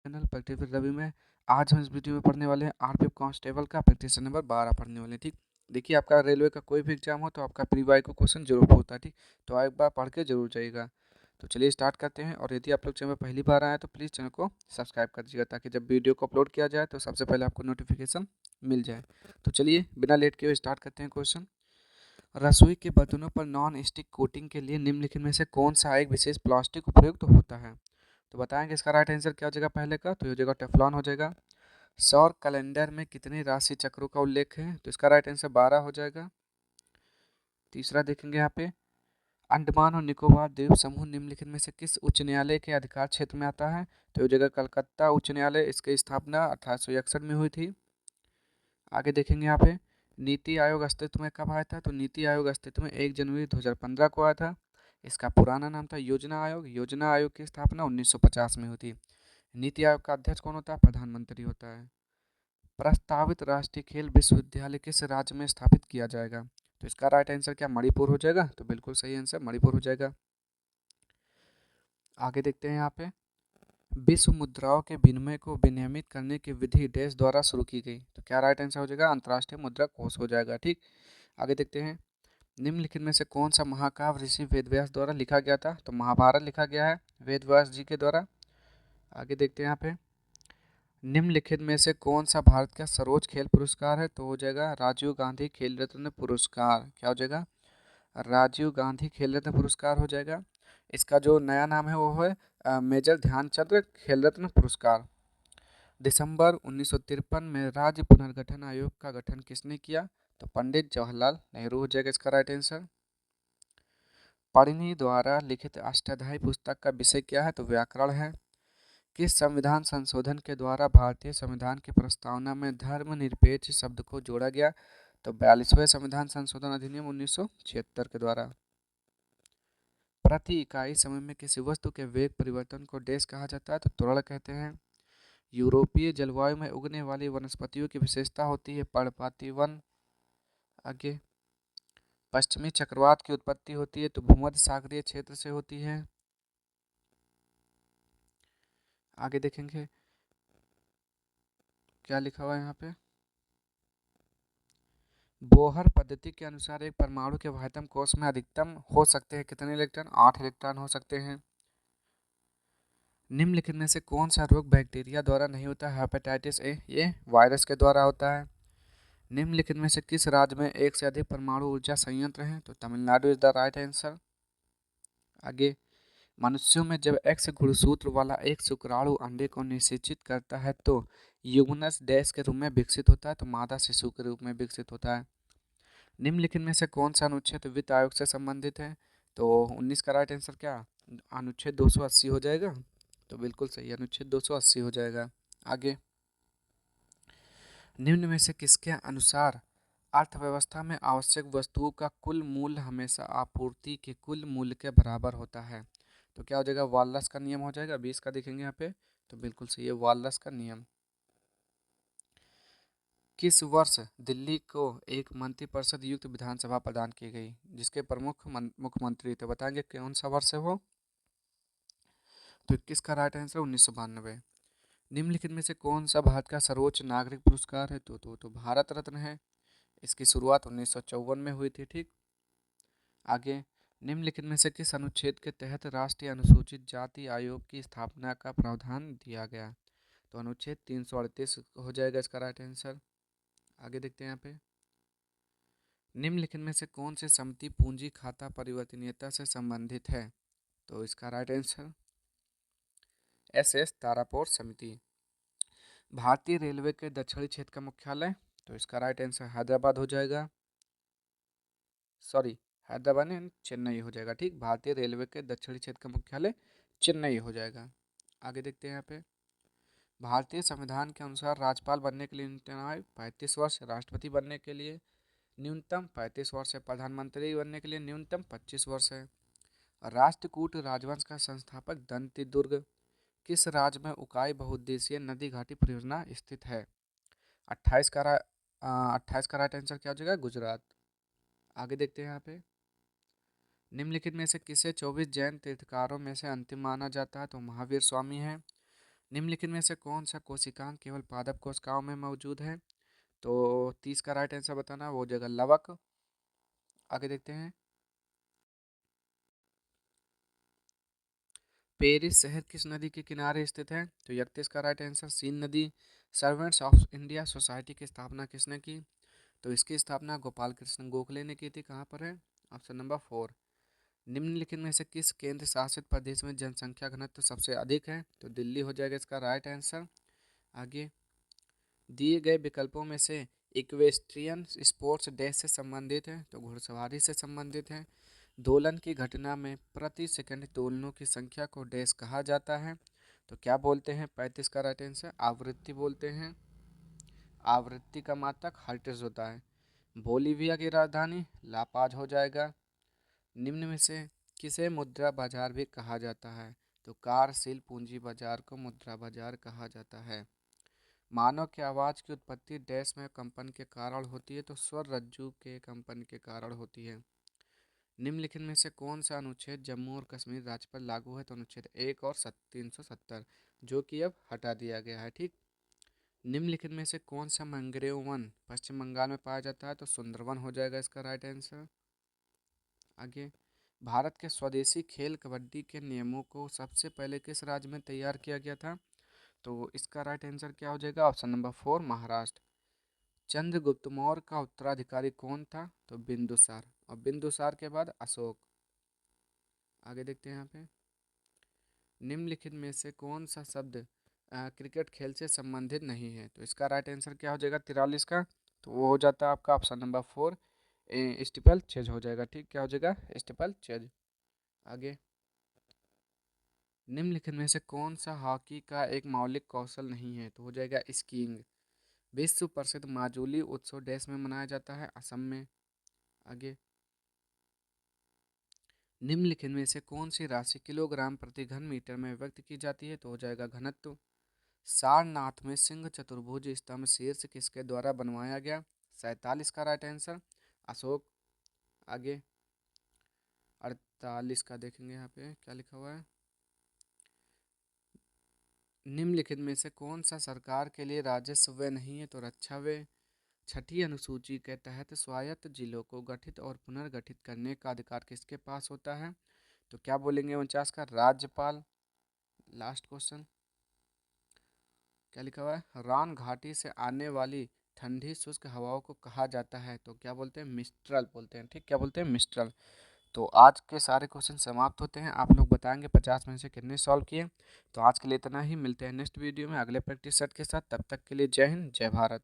Channel practice with Ravi में आज हम इस वीडियो में पढ़ने वाले हैं आरपीएफ कांस्टेबल का प्रैक्टिस नंबर 12 पढ़ने वाले हैं। ठीक, देखिए आपका रेलवे का कोई भी एग्जाम हो तो आपका प्री वाई को क्वेश्चन जरूर होता है। ठीक, तो आप एक बार पढ़ के जरूर जाइएगा। तो चलिए स्टार्ट करते हैं। और यदि आप लोग चैनल में पहली बार आए तो प्लीज़ चैनल को सब्सक्राइब कर दीजिएगा ताकि जब वीडियो को अपलोड किया जाए तो सबसे पहले आपको नोटिफिकेशन मिल जाए। तो चलिए बिना लेट किए स्टार्ट करते हैं क्वेश्चन। रसोई के बर्तनों पर नॉन स्टिक कोटिंग के लिए निम्नलिखित में से कौन सा एक विशेष प्लास्टिक उपयुक्त होता है? तो बताएंगे इसका राइट आंसर क्या हो जाएगा। पहले का तो ये हो जाएगा टेफ्लॉन हो जाएगा। सौर कैलेंडर में कितने राशि चक्रों का उल्लेख है? तो इसका राइट आंसर 12 हो जाएगा। तीसरा देखेंगे यहाँ पे, अंडमान और निकोबार द्वीप समूह निम्नलिखित में से किस उच्च न्यायालय के अधिकार क्षेत्र में आता है? तो ये जगह कलकत्ता उच्च न्यायालय, इसकी स्थापना 1861 में हुई थी। आगे देखेंगे यहाँ पे, नीति आयोग अस्तित्व में कब आया था? तो नीति आयोग अस्तित्व में 1 जनवरी 2015 को आया था। इसका पुराना नाम था योजना आयोग। योजना आयोग की स्थापना 1950 में हुई थी। नीति आयोग का अध्यक्ष कौन होता है? प्रधानमंत्री होता है। प्रस्तावित राष्ट्रीय खेल विश्वविद्यालय किस राज्य में स्थापित किया जाएगा? तो इसका राइट आंसर क्या मणिपुर हो जाएगा? तो बिल्कुल सही आंसर मणिपुर हो जाएगा। आगे देखते हैं यहाँ पे, विश्व मुद्राओं के विनिमय को विनियमित करने की विधि देश द्वारा शुरू की गई। तो क्या राइट आंसर हो जाएगा? अंतर्राष्ट्रीय मुद्रा कोष हो जाएगा। ठीक, आगे देखते हैं, निम्नलिखित में से कौन सा महाकाव्य ऋषि वेदव्यास द्वारा लिखा गया था? तो महाभारत लिखा गया है वेदव्यास जी के द्वारा। आगे देखते हैं यहाँ पे, निम्नलिखित में से कौन सा भारत का सर्वोच्च खेल पुरस्कार है? तो हो जाएगा राजीव गांधी खेल रत्न पुरस्कार। क्या हो जाएगा? राजीव गांधी खेल रत्न पुरस्कार हो जाएगा। इसका जो नया नाम है वो है मेजर ध्यानचंद खेल रत्न पुरस्कार। दिसंबर 1953 में राज्य पुनर्गठन आयोग का गठन किसने किया? तो पंडित जवाहरलाल नेहरू हो जाएगा इसका राइट आंसर। पाणिनि द्वारा लिखित अष्टाध्यायी पुस्तक का विषय क्या है? तो व्याकरण है। किस संविधान संशोधन के द्वारा भारतीय संविधान की प्रस्तावना में धर्मनिरपेक्ष शब्द को जोड़ा गया? तो 42वें संविधान संशोधन अधिनियम 1976 के द्वारा। प्रति इकाई समय में किसी वस्तु के वेग परिवर्तन को डैश कहा जाता है? तो त्वरण कहते हैं। यूरोपीय जलवायु में उगने वाली वनस्पतियों की विशेषता होती है पर्णपाती वन। आगे, पश्चिमी चक्रवात की उत्पत्ति होती है तो भूमध्य सागरीय क्षेत्र से होती है। आगे देखेंगे क्या लिखा हुआ है यहाँ पे, बोहर पद्धति के अनुसार एक परमाणु के वायतम कोश में अधिकतम हो सकते हैं कितने इलेक्ट्रॉन? 8 इलेक्ट्रॉन हो सकते हैं। निम्नलिखित में से कौन सा रोग बैक्टीरिया द्वारा नहीं होता? हेपेटाइटिस ए, ये वायरस के द्वारा होता है। निम्नलिखित में से किस राज्य में एक से अधिक परमाणु ऊर्जा संयंत्र हैं? तो Tamil Nadu is the right answer. आगे, मनुष्यों में जब एक्स गुणसूत्र वाला एक शुक्राणु अंडे को निषेचित करता है तो युग्मनस डैश के रूप में विकसित होता है? तो मादा शिशु के रूप में विकसित होता है। निम्नलिखित में से कौन सा अनुच्छेद वित्त आयोग से संबंधित है? तो 19 का राइट आंसर क्या अनुच्छेद 280 हो जाएगा। तो बिल्कुल सही, अनुच्छेद 280 हो जाएगा। आगे, निम्न में से किसके अनुसार अर्थव्यवस्था में आवश्यक वस्तुओं का कुल मूल्य हमेशा आपूर्ति के कुल मूल्य के बराबर होता है? तो क्या हो जाएगा? वाल्रस का नियम हो जाएगा। 20 का देखेंगे यहाँ पे, तो बिल्कुल सही है वाल्रस का नियम। किस वर्ष दिल्ली को एक मंत्रिपरिषद युक्त विधानसभा प्रदान की गई जिसके प्रमुख मुख्यमंत्री थे? बताएंगे कौन सा वर्ष है वो? तो 21 का राइट आंसर 1992। निम्नलिखित में से कौन सा भारत का सर्वोच्च नागरिक पुरस्कार है? तो भारत रत्न है। इसकी शुरुआत 1954 में हुई थी। ठीक, आगे, निम्नलिखित में से किस अनुच्छेद के तहत राष्ट्रीय अनुसूचित जाति आयोग की स्थापना का प्रावधान दिया गया? तो अनुच्छेद 338 हो जाएगा इसका राइट आंसर। आगे देखते हैं यहाँ पे, निम्नलिखित में से कौन सी समिति पूंजी खाता परिवर्तनीयता से संबंधित है? तो इसका राइट आंसर एस तारापोर समिति। भारतीय रेलवे के दक्षिणी क्षेत्र का मुख्यालय? तो इसका राइट आंसर हैदराबाद हो जाएगा। सॉरी, हैदराबाद नहीं, चेन्नई हो जाएगा। ठीक, भारतीय रेलवे के दक्षिणी क्षेत्र का मुख्यालय चेन्नई हो जाएगा। आगे देखते हैं यहाँ पे, भारतीय संविधान के अनुसार राज्यपाल बनने के लिए न्यूनतम आयु 35 वर्ष, राष्ट्रपति बनने के लिए न्यूनतम 35 वर्ष है, प्रधानमंत्री बनने के लिए न्यूनतम 25 वर्ष है। राष्ट्रकूट राजवंश का संस्थापक दंती दुर्ग किस राज्य में उकाई बहुउद्देशीय नदी घाटी परियोजना स्थित है? 28 का 28 का राइट आंसर क्या हो जाएगा? गुजरात। आगे देखते हैं यहाँ पे, निम्नलिखित में से किसे 24 जैन तीर्थकारों में से अंतिम माना जाता है? तो महावीर स्वामी है। निम्नलिखित में से कौन सा कोशिकांग केवल पादप कोशिकाओं में मौजूद है? तो 30 का राइट आंसर बताना, वो जगह लवक। आगे देखते हैं। पेरिस शहर किस नदी के किनारे स्थित है? तो 31 का राइट आंसर सीन नदी। सर्वेंट्स ऑफ इंडिया सोसाइटी की स्थापना किसने की? तो इसकी स्थापना गोपाल कृष्ण गोखले ने की थी। कहाँ पर है? Option number 4। निम्नलिखित में से किस केंद्र शासित प्रदेश में जनसंख्या घनत्व सबसे अधिक है? तो दिल्ली हो जाएगा इसका राइट आंसर। आगे दिए गए विकल्पों में से इक्वेस्ट्रियन स्पोर्ट्स डैश से संबंधित है? तो घुड़सवारी से संबंधित है। दोलन की घटना में प्रति सेकंड दोलनों की संख्या को डैश कहा जाता है? तो क्या बोलते हैं? 35 का राइट आंसर आवृत्ति बोलते हैं। आवृत्ति का मात्रक हर्ट्ज होता है। बोलीविया की राजधानी लापाज हो जाएगा। निम्न में से किसे मुद्रा बाजार भी कहा जाता है? तो कार्यशील पूंजी बाजार को मुद्रा बाजार कहा जाता है। मानव की आवाज़ की उत्पत्ति डैश में कंपन के कारण होती है? तो स्वर रज्जु के कंपन के कारण होती है। निम्नलिखित में से कौन सा अनुच्छेद जम्मू और कश्मीर राज्य पर लागू है? तो अनुच्छेद 1 और 370, जो कि अब हटा दिया गया है। ठीक। निम्नलिखित में से कौन सा मैंग्रोव वन पश्चिम बंगाल में पाया जाता है? तो सुंदरवन हो जाएगा इसका राइट आंसर। आगे भारत के स्वदेशी खेल कबड्डी के नियमों को सबसे पहले किस राज्य में तैयार किया गया था? तो इसका राइट आंसर क्या हो जाएगा? Option number 4 Maharashtra. चंद्रगुप्त मौर्य का उत्तराधिकारी कौन था? तो बिंदुसार, और बिंदुसार के बाद अशोक। आगे देखते हैं यहाँ पे। निम्नलिखित में से कौन सा शब्द क्रिकेट खेल से संबंधित नहीं है? तो इसका राइट आंसर क्या हो जाएगा 43 का? तो वो हो जाता है आपका ऑप्शन नंबर 4 स्टीपल चेज हो जाएगा। ठीक, क्या हो जाएगा? Steeple chase. आगे निम्नलिखित में से कौन सा हॉकी का एक मौलिक कौशल नहीं है? तो हो जाएगा स्कीइंग। विश्व प्रसिद्ध माजुली उत्सव डैश में मनाया जाता है? असम में। आगे निम्नलिखित में से कौन सी राशि किलोग्राम प्रति घन मीटर में व्यक्त की जाती है? तो हो जाएगा घनत्व। सारनाथ में सिंह चतुर्भुज स्तंभ शीर्ष किसके द्वारा बनवाया गया? 47 का राइट आंसर अशोक। आगे 48 का देखेंगे यहाँ पे क्या लिखा हुआ है। निम्नलिखित में से कौन सा सरकार के लिए राजस्व व्यय नहीं है? तो रक्षा व्यय। छठी अनुसूची के तहत स्वायत्त जिलों को गठित और पुनर्गठित करने का अधिकार किसके पास होता है? तो क्या बोलेंगे 49 का? राज्यपाल। लास्ट क्वेश्चन क्या लिखा हुआ है? रान घाटी से आने वाली ठंडी शुष्क हवाओं को कहा जाता है? तो क्या बोलते हैं? मिस्ट्रल बोलते हैं। ठीक, क्या बोलते हैं? मिस्ट्रल। तो आज के सारे क्वेश्चन समाप्त होते हैं। आप लोग बताएंगे 50 में से कितने सॉल्व किए। तो आज के लिए इतना ही, मिलते हैं नेक्स्ट वीडियो में अगले प्रैक्टिस सेट के साथ। तब तक के लिए जय हिंद, जय भारत।